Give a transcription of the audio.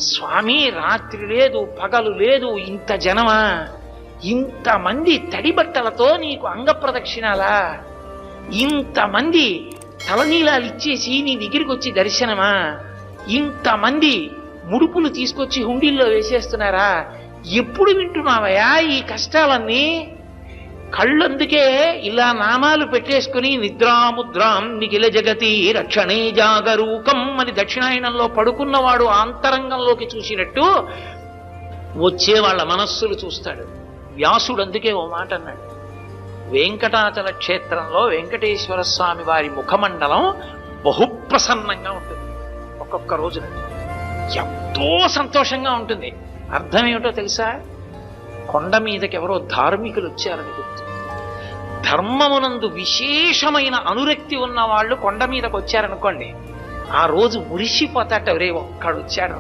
స్వామి రాత్రి లేదు పగలు లేదు, ఇంత జనమా, ఇంతమంది తడి బట్టలతో నీకు అంగ ప్రదక్షిణాలా, ఇంతమంది తలనీలాలు ఇచ్చేసి నీ దగ్గరికి వచ్చి దర్శనమా, ఇంతమంది ముడుపులు తీసుకొచ్చి హుండీల్లో వేసేస్తున్నారా, ఎప్పుడు వింటున్నావయ్యా ఈ కష్టాలన్నీ? కళ్ళందుకే ఇలా నామాలు పెట్టేసుకుని నిద్రాముద్రాం నిఖిల జగతి రక్షణే జాగరూకం అని దక్షిణాయనంలో పడుకున్నవాడు ఆంతరంగంలోకి చూసినట్టు వచ్చే వాళ్ళ మనస్సులు చూస్తాడు. వ్యాసుడు అందుకే ఓ మాట అన్నాడు, వెంకటాచల క్షేత్రంలో వెంకటేశ్వర స్వామి వారి ముఖమండలం బహుప్రసన్నంగా ఉంటుంది. ఒక్కొక్క రోజున ఎంతో సంతోషంగా ఉంటుంది. అర్థం ఏమిటో తెలుసా? కొండ మీదకి ఎవరో ధార్మికులు వచ్చారని గుర్తు. ధర్మమునందు విశేషమైన అనురక్తి ఉన్న వాళ్ళు కొండ మీదకి వచ్చారనుకోండి, ఆ రోజు మురిసిపోతాట, రే ఒక్కడు వచ్చాడు